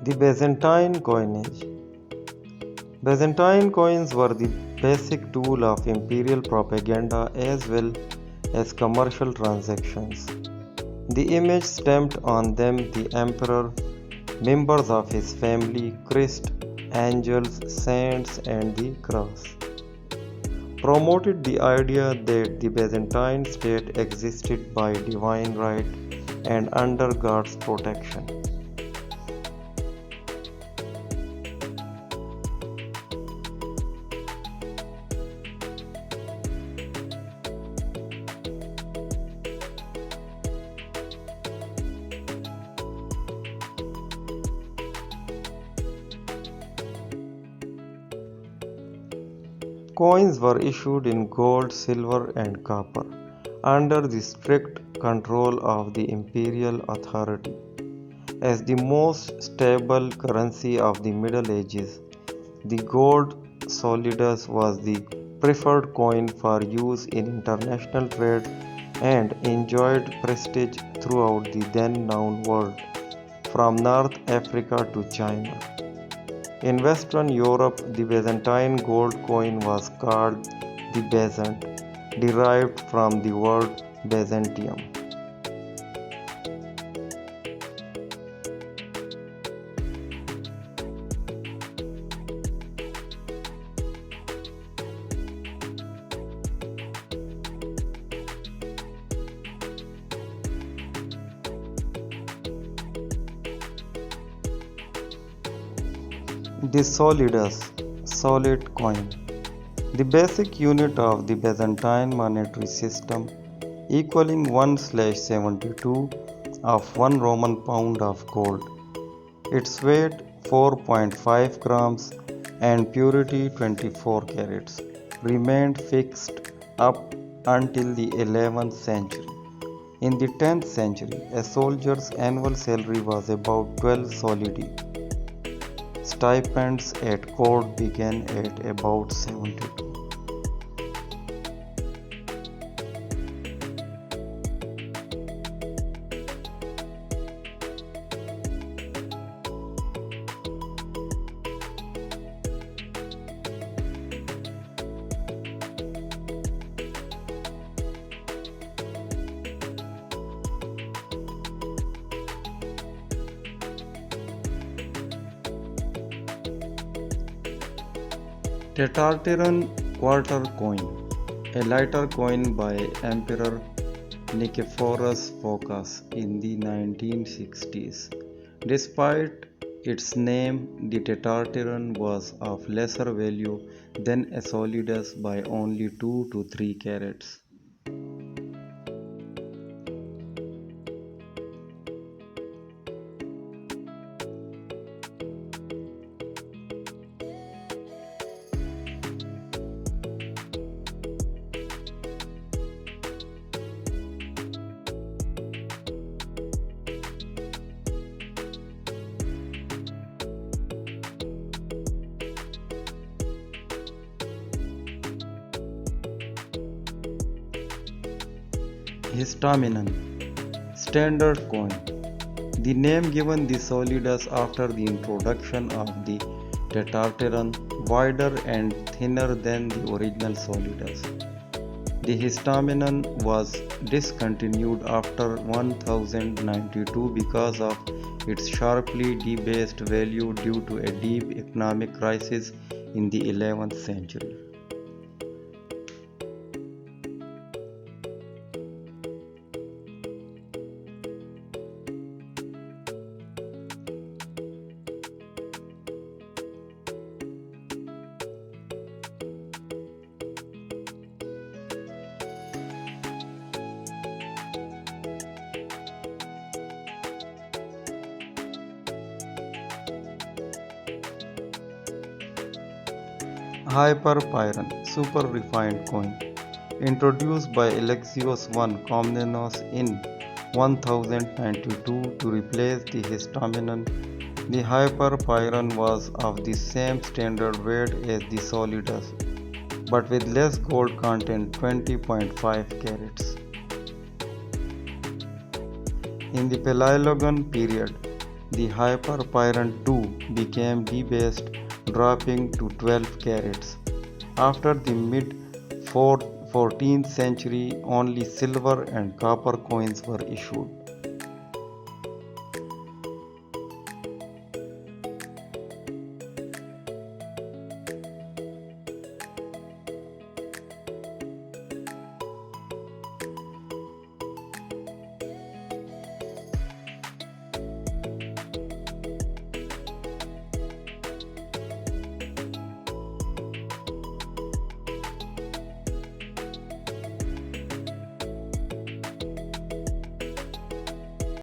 The Byzantine Coinage. Byzantine coins were the basic tool of imperial propaganda as well as commercial transactions. The image stamped on them the emperor, members of his family, Christ, angels, saints, and the cross, promoted the idea that the Byzantine state existed by divine right and under God's protection. Coins were issued in gold, silver, and copper under the strict control of the imperial authority. As the most stable currency of the Middle Ages, the gold solidus was the preferred coin for use in international trade and enjoyed prestige throughout the then known world, from North Africa to China. In Western Europe, the Byzantine gold coin was called the Byzant, derived from the word Byzantium. The solidus, solid coin. The basic unit of the Byzantine monetary system, equaling 1/72 of 1 Roman pound of gold. Its weight 4.5 grams and purity 24 carats remained fixed up until the 11th century. In the 10th century, a soldier's annual salary was about 12 solidi. Stipends at court began at about 72. Tetrarteron quarter coin, a lighter coin by Emperor Nicephorus Phocas in the 1960s. Despite its name, the tetrarteron was of lesser value than a solidus by only 2 to 3 carats. Histominon, standard coin. The name given the solidus after the introduction of the tetrarteron, wider and thinner than the original solidus. The histominon was discontinued after 1092 because of its sharply debased value due to a deep economic crisis in the 11th century. Hyperpyron, super refined coin, introduced by Alexios I Komnenos in 1092 to replace the histominon. The hyperpyron was of the same standard weight as the solidus, but with less gold content, 20.5 carats. In the Paleologan period, The hyperpyrant II became debased, dropping to 12 carats. After the mid 14th century, only silver and copper coins were issued.